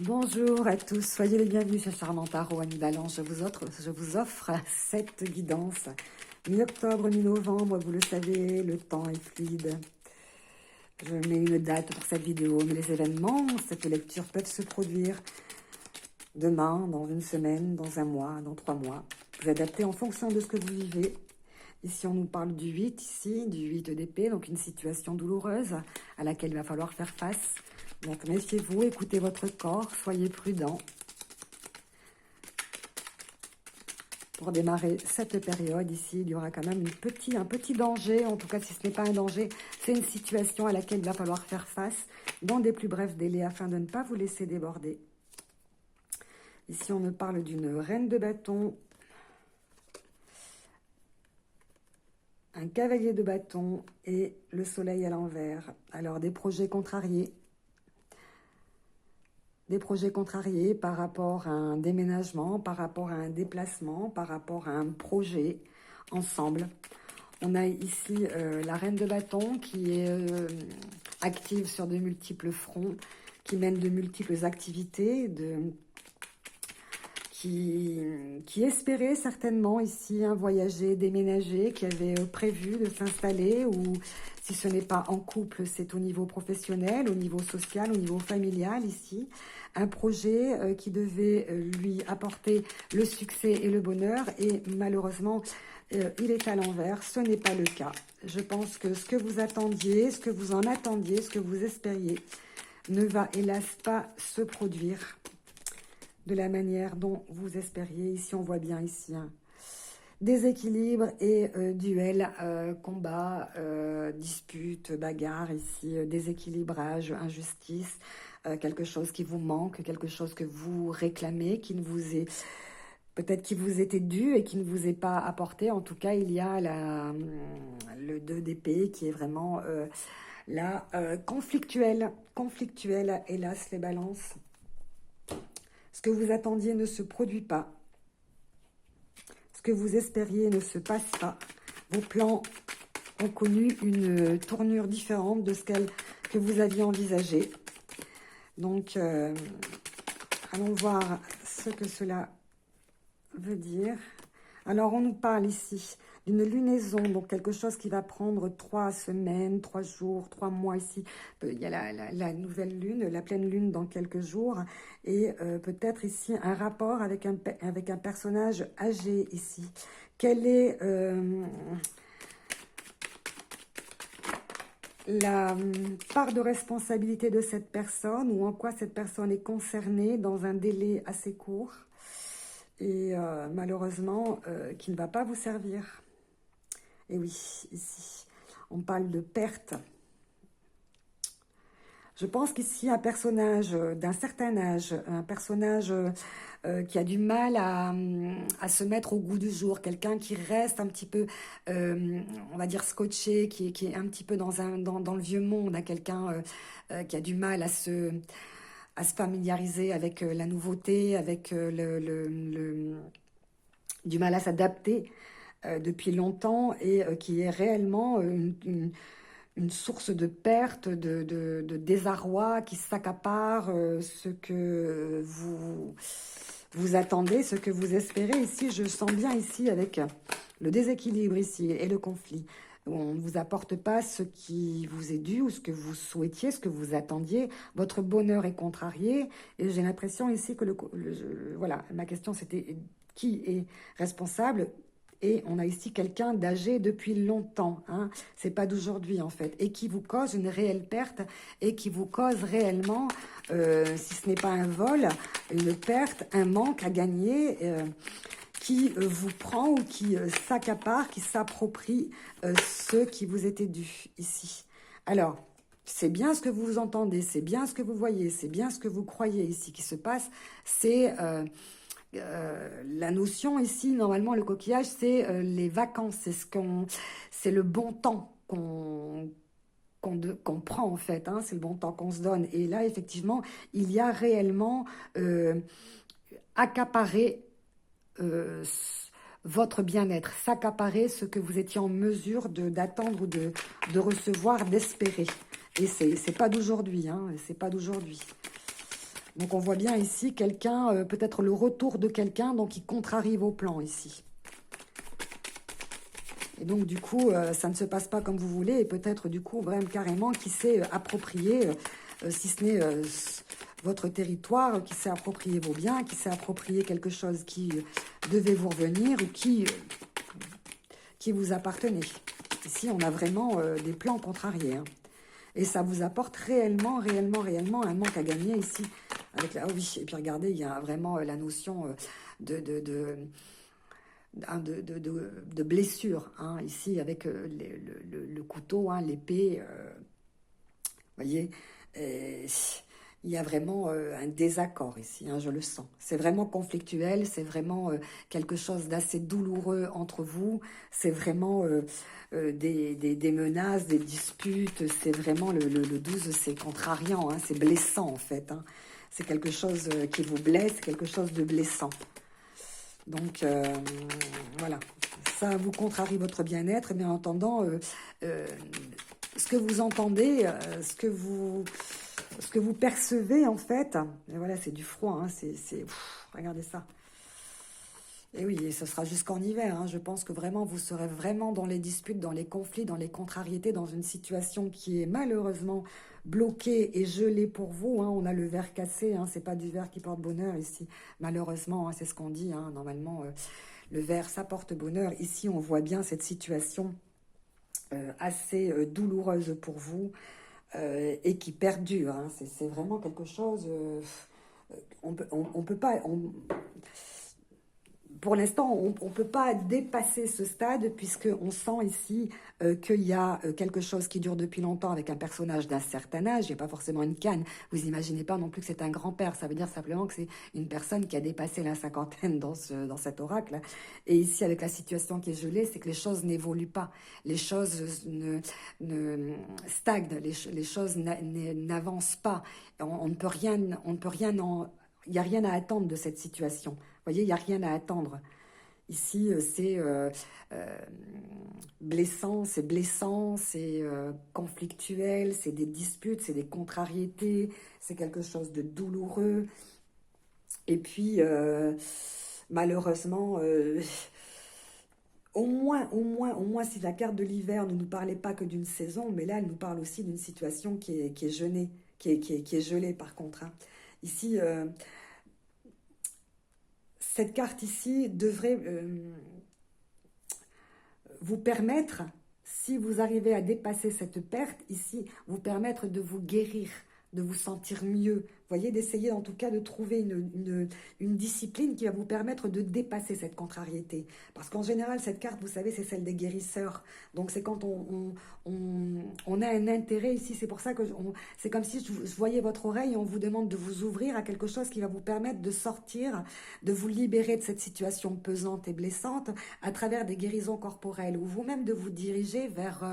Bonjour à tous, soyez les bienvenus chez Charmant Tarot Annie Balance. Je vous offre cette guidance. Mi-octobre, mi-novembre, vous le savez, le temps est fluide. Je mets une date pour cette vidéo, mais les événements, cette lecture peuvent se produire demain, dans une semaine, dans un mois, dans 3 mois. Vous adaptez en fonction de ce que vous vivez. Ici, on nous parle du 8, ici, du 8 d'épée, donc une situation douloureuse à laquelle il va falloir faire face. Donc, méfiez-vous, écoutez votre corps, soyez prudent. Pour démarrer cette période, ici, il y aura quand même un petit danger, en tout cas, si ce n'est pas un danger, c'est une situation à laquelle il va falloir faire face dans des plus brefs délais afin de ne pas vous laisser déborder. Ici, on me parle d'une reine de bâton, un cavalier de bâton et le soleil à l'envers. Alors, des projets contrariés. Des projets contrariés par rapport à un déménagement, par rapport à un déplacement, par rapport à un projet ensemble. On a ici la reine de bâton qui est active sur de multiples fronts, qui mène de multiples activités, qui espérait certainement ici voyager, déménager, qui avait prévu de s'installer, ou si ce n'est pas en couple, c'est au niveau professionnel, au niveau social, au niveau familial ici. Un projet qui devait lui apporter le succès et le bonheur, et malheureusement, il est à l'envers, ce n'est pas le cas. Je pense que ce que vous attendiez, ce que vous en attendiez, ce que vous espériez, ne va hélas pas se produire de la manière dont vous espériez. Ici, on voit bien ici déséquilibre et duel, combat, dispute, bagarre, ici, déséquilibrage, injustice, quelque chose qui vous manque, quelque chose que vous réclamez, qui ne vous est peut-être qui vous était dû et qui ne vous est pas apporté. En tout cas, il y a le 2 d'épée qui est vraiment là, conflictuel, hélas, les balances. Ce que vous attendiez ne se produit pas. Ce que vous espériez ne se passe pas. Vos plans ont connu une tournure différente de ce que vous aviez envisagé. Donc, allons voir ce que cela veut dire. Alors, on nous parle ici d'une lunaison, donc quelque chose qui va prendre 3 semaines, 3 jours, 3 mois ici. Il y a la nouvelle lune, la pleine lune dans quelques jours, et peut-être ici un rapport avec un personnage âgé ici. Quelle est la part de responsabilité de cette personne, ou en quoi cette personne est concernée dans un délai assez court, et malheureusement qui ne va pas vous servir. Et oui, ici, on parle de perte. Je pense qu'ici, un personnage d'un certain âge, un personnage qui a du mal à se mettre au goût du jour, quelqu'un qui reste un petit peu, on va dire, scotché, qui est un petit peu dans le vieux monde, hein, quelqu'un qui a du mal à se familiariser avec la nouveauté, avec du mal à s'adapter depuis longtemps, et qui est réellement une source de perte, de désarroi, qui s'accapare ce que vous attendez, ce que vous espérez. Ici, je sens bien ici avec le déséquilibre ici et le conflit. On ne vous apporte pas ce qui vous est dû, ou ce que vous souhaitiez, ce que vous attendiez. Votre bonheur est contrarié, et j'ai l'impression ici que voilà, ma question c'était qui est responsable. Et on a ici quelqu'un d'âgé depuis longtemps, hein. C'est pas d'aujourd'hui en fait, et qui vous cause une réelle perte, et qui vous cause réellement, si ce n'est pas un vol, une perte, un manque à gagner, qui vous prend, ou qui s'accapare, qui s'approprie ce qui vous était dû ici. Alors, c'est bien ce que vous entendez, c'est bien ce que vous voyez, c'est bien ce que vous croyez ici qui se passe, c'est... la notion ici, normalement, le coquillage, c'est les vacances, c'est le bon temps qu'on prend en fait, hein, c'est le bon temps qu'on se donne. Et là, effectivement, il y a réellement accaparé votre bien-être, s'accaparer ce que vous étiez en mesure d'attendre, ou de recevoir, d'espérer. Et c'est pas d'aujourd'hui, hein, c'est pas d'aujourd'hui. Donc on voit bien ici quelqu'un, peut-être le retour de quelqu'un donc qui contrarie vos plans ici. Et donc du coup, ça ne se passe pas comme vous voulez et peut-être du coup vraiment carrément qui s'est approprié, si ce n'est votre territoire, qui s'est approprié vos biens, qui s'est approprié quelque chose qui devait vous revenir ou qui vous appartenait. Ici, on a vraiment des plans contrariés. Hein. Et ça vous apporte réellement un manque à gagner ici. Avec la... Oh oui, et puis regardez, il y a vraiment la notion de blessure. Hein, ici, avec le couteau, hein, l'épée. Voyez, il y a vraiment un désaccord ici, hein, je le sens. C'est vraiment conflictuel, c'est vraiment quelque chose d'assez douloureux entre vous. C'est vraiment des menaces, des disputes. C'est vraiment le 12, c'est contrariant, hein, c'est blessant en fait. Hein. C'est quelque chose qui vous blesse, quelque chose de blessant. Donc, voilà. Ça vous contrarie votre bien-être, mais en attendant, ce que vous entendez, ce que vous percevez, en fait, et voilà, c'est du froid, hein, regardez ça. Et oui, et ce sera jusqu'en hiver, hein, je pense que vraiment, vous serez vraiment dans les disputes, dans les conflits, dans les contrariétés, dans une situation qui est malheureusement bloquée et gelée pour vous. Hein. On a le verre cassé, hein, c'est pas du verre qui porte bonheur ici, malheureusement, hein, c'est ce qu'on dit, hein, normalement, le verre, ça porte bonheur. Ici, on voit bien cette situation assez douloureuse pour vous et qui perdure. Hein. C'est vraiment quelque chose... on peut pas... pour l'instant, on ne peut pas dépasser ce stade puisqu'on sent ici qu'il y a quelque chose qui dure depuis longtemps avec un personnage d'un certain âge. Il n'y a pas forcément une canne. Vous imaginez pas non plus que c'est un grand-père. Ça veut dire simplement que c'est une personne qui a dépassé la cinquantaine dans cet oracle. Et ici, avec la situation qui est gelée, c'est que les choses n'évoluent pas. Les choses ne stagnent. Les choses n'avancent pas. On ne peut rien... Il n'y a rien à attendre de cette situation. Vous voyez, il n'y a rien à attendre. Ici, c'est blessant, c'est conflictuel, c'est des disputes, c'est des contrariétés, c'est quelque chose de douloureux. Et puis, malheureusement, au moins, si la carte de l'hiver ne nous parlait pas que d'une saison, mais là, elle nous parle aussi d'une situation qui est gelée, qui est gelée par contre. Hein. Ici, cette carte ici devrait vous permettre, si vous arrivez à dépasser cette perte ici, vous permettre de vous guérir, de vous sentir mieux. Vous voyez, d'essayer en tout cas de trouver une discipline qui va vous permettre de dépasser cette contrariété. Parce qu'en général, cette carte, vous savez, c'est celle des guérisseurs. Donc c'est quand on a un intérêt ici, c'est pour ça que c'est comme si je voyais votre oreille et on vous demande de vous ouvrir à quelque chose qui va vous permettre de sortir, de vous libérer de cette situation pesante et blessante à travers des guérisons corporelles ou vous-même de vous diriger vers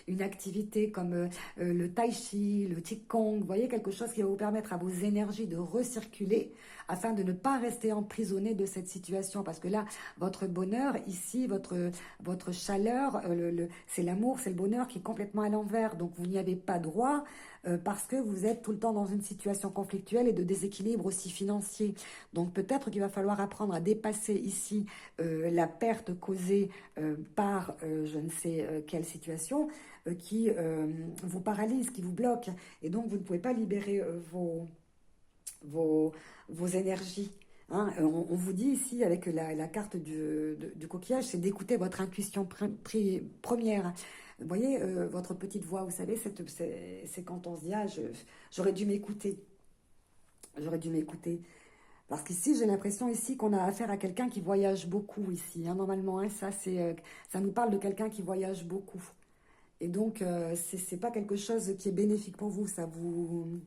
une activité comme le tai chi, le qigong, vous voyez, quelque chose qui va vous permettre à vos énergies de recirculer afin de ne pas rester emprisonné de cette situation. Parce que là, votre bonheur, ici, votre chaleur, c'est l'amour, c'est le bonheur qui est complètement à l'envers. Donc, vous n'y avez pas droit parce que vous êtes tout le temps dans une situation conflictuelle et de déséquilibre aussi financier. Donc, peut-être qu'il va falloir apprendre à dépasser ici la perte causée par je ne sais quelle situation qui vous paralyse, qui vous bloque. Et donc, vous ne pouvez pas libérer vos énergies. Hein, on vous dit ici, avec la carte du coquillage, c'est d'écouter votre intuition première. Vous voyez, votre petite voix, vous savez, c'est quand on se dit, ah, j'aurais dû m'écouter. J'aurais dû m'écouter. Parce qu'ici, j'ai l'impression ici qu'on a affaire à quelqu'un qui voyage beaucoup ici. Hein, normalement, hein, ça nous parle de quelqu'un qui voyage beaucoup. Et donc, c'est pas quelque chose qui est bénéfique pour vous. Ça vous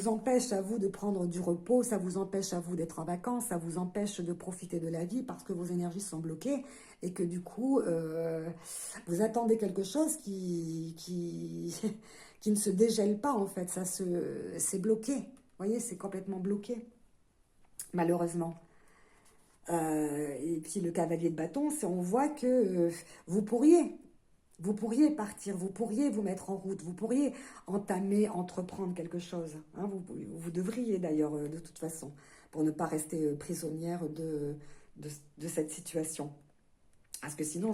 empêche à vous de prendre du repos, ça vous empêche à vous d'être en vacances, ça vous empêche de profiter de la vie parce que vos énergies sont bloquées et que du coup, vous attendez quelque chose qui ne se dégèle pas en fait. C'est bloqué. Vous voyez, c'est complètement bloqué, malheureusement. Et puis le cavalier de bâton, on voit que vous pourriez Vous pourriez partir, vous pourriez vous mettre en route, vous pourriez entamer, entreprendre quelque chose. Hein, vous devriez d'ailleurs, de toute façon, pour ne pas rester prisonnière de cette situation. Parce que sinon,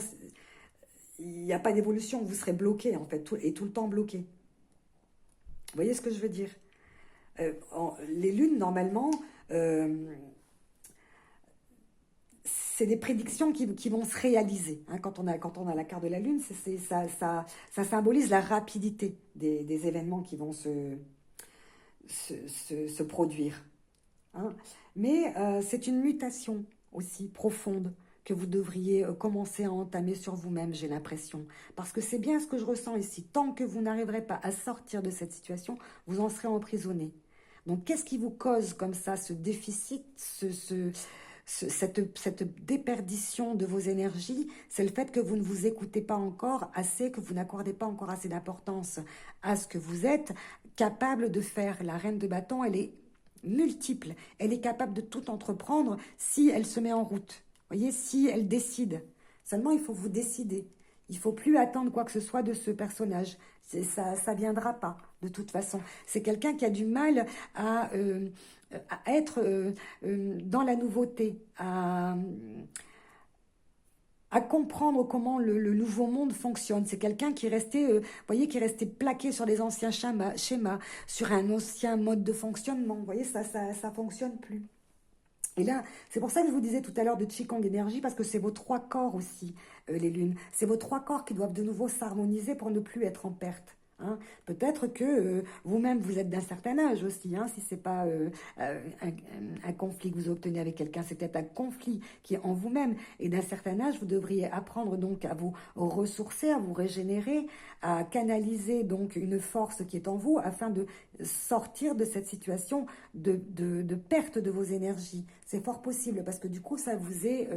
il n'y a pas d'évolution, vous serez bloqué en fait, et tout le temps bloqué. Vous voyez ce que je veux dire? Les lunes, normalement, euh, c'est des prédictions qui vont se réaliser. Hein, quand on a la carte de la lune, ça symbolise la rapidité des événements qui vont se produire. Hein. Mais c'est une mutation aussi profonde que vous devriez commencer à entamer sur vous-même, j'ai l'impression. Parce que c'est bien ce que je ressens ici. Tant que vous n'arriverez pas à sortir de cette situation, vous en serez emprisonné. Donc, qu'est-ce qui vous cause comme ça ce déficit, cette déperdition de vos énergies? C'est le fait que vous ne vous écoutez pas encore assez, que vous n'accordez pas encore assez d'importance à ce que vous êtes capable de faire. La reine de bâton, elle est multiple. Elle est capable de tout entreprendre si elle se met en route. Vous voyez, si elle décide. Seulement, il faut vous décider. Il ne faut plus attendre quoi que ce soit de ce personnage. Ça ne viendra pas, de toute façon. C'est quelqu'un qui a du mal à être dans la nouveauté, à comprendre comment le nouveau monde fonctionne. C'est quelqu'un qui est resté, vous voyez, qui est resté plaqué sur les anciens schémas, sur un ancien mode de fonctionnement. Vous voyez, ça fonctionne plus. Et là, c'est pour ça que je vous disais tout à l'heure de Qigong énergie, parce que c'est vos trois corps aussi, les lunes. C'est vos trois corps qui doivent de nouveau s'harmoniser pour ne plus être en perte. Hein. Peut-être que vous-même, vous êtes d'un certain âge aussi, hein, si ce n'est pas un conflit que vous obtenez avec quelqu'un, c'est peut-être un conflit qui est en vous-même. Et d'un certain âge, vous devriez apprendre donc à vous ressourcer, à vous régénérer, à canaliser donc une force qui est en vous afin de sortir de cette situation de perte de vos énergies. C'est fort possible parce que du coup, ça vous est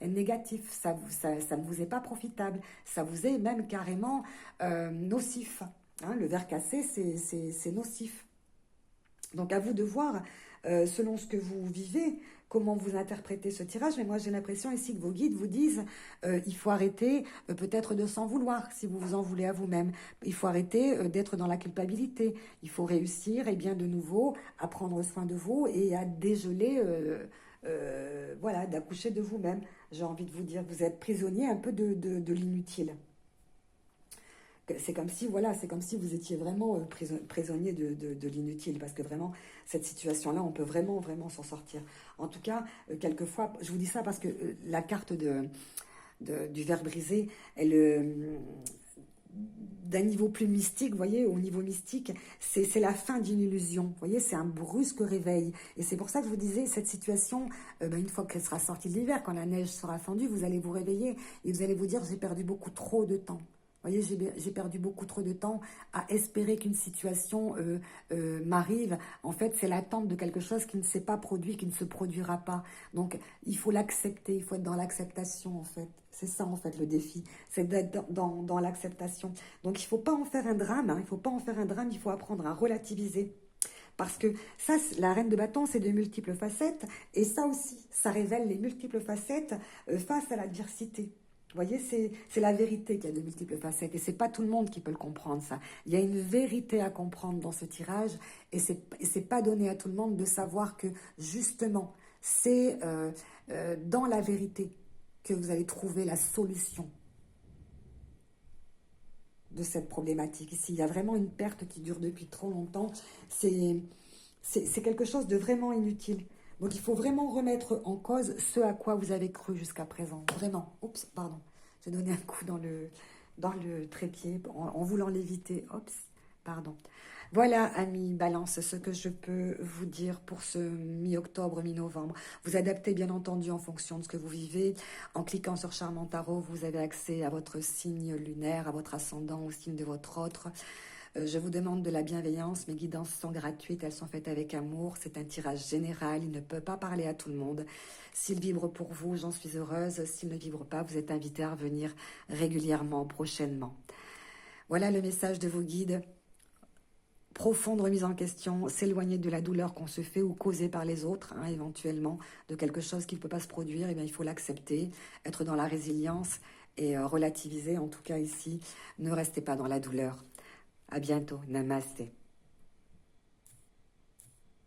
négatif, ça ne vous est pas profitable, ça vous est même carrément nocif. Hein, le verre cassé, c'est nocif. Donc à vous de voir, selon ce que vous vivez, comment vous interprétez ce tirage. Mais moi j'ai l'impression ici que vos guides vous disent il faut arrêter peut-être de s'en vouloir si vous vous en voulez à vous-même. Il faut arrêter d'être dans la culpabilité. Il faut réussir et bien de nouveau à prendre soin de vous et à dégeler, voilà, d'accoucher de vous-même. J'ai envie de vous dire, vous êtes prisonnier un peu de l'inutile. C'est comme si, voilà, c'est comme si vous étiez vraiment prisonnier de l'inutile, parce que vraiment, cette situation-là, on peut vraiment, vraiment s'en sortir. En tout cas, quelquefois, je vous dis ça parce que la carte du verre brisé, elle, d'un niveau plus mystique, vous voyez, au niveau mystique, c'est la fin d'une illusion, vous voyez, c'est un brusque réveil. Et c'est pour ça que je vous disais, cette situation, une fois qu'elle sera sortie de l'hiver, quand la neige sera fondue, vous allez vous réveiller et vous allez vous dire, j'ai perdu beaucoup trop de temps. Vous voyez, j'ai perdu beaucoup trop de temps à espérer qu'une situation m'arrive. En fait, c'est l'attente de quelque chose qui ne s'est pas produit, qui ne se produira pas. Donc, il faut l'accepter, il faut être dans l'acceptation, en fait. C'est ça, en fait, le défi. C'est d'être dans l'acceptation. Donc, il ne faut pas en faire un drame. Hein, il ne faut pas en faire un drame, il faut apprendre à relativiser. Parce que ça, la reine de bâton, c'est de multiples facettes. Et ça aussi, ça révèle les multiples facettes face à l'adversité. Vous voyez, c'est la vérité qui a de multiples facettes et c'est pas tout le monde qui peut le comprendre, ça. Il y a une vérité à comprendre dans ce tirage et c'est pas donné à tout le monde de savoir que justement, c'est dans la vérité que vous allez trouver la solution de cette problématique. Ici, il y a vraiment une perte qui dure depuis trop longtemps. C'est quelque chose de vraiment inutile. Donc, il faut vraiment remettre en cause ce à quoi vous avez cru jusqu'à présent. Vraiment. Oups, pardon. J'ai donné un coup dans le trépied en voulant l'éviter. Oups, pardon. Voilà, amis Balance, ce que je peux vous dire pour ce mi-octobre, mi-novembre. Vous adaptez bien entendu en fonction de ce que vous vivez. En cliquant sur Charmant Tarot, vous avez accès à votre signe lunaire, à votre ascendant, au signe de votre autre. Je vous demande de la bienveillance, mes guidances sont gratuites, elles sont faites avec amour, c'est un tirage général, il ne peut pas parler à tout le monde. S'il vibre pour vous, j'en suis heureuse, s'il ne vibre pas, vous êtes invité à revenir régulièrement, prochainement. Voilà le message de vos guides. Profonde remise en question, s'éloigner de la douleur qu'on se fait ou causée par les autres, hein, éventuellement, de quelque chose qui ne peut pas se produire, eh bien, il faut l'accepter, être dans la résilience et relativiser, en tout cas ici. Ne restez pas dans la douleur. À bientôt. Namasté.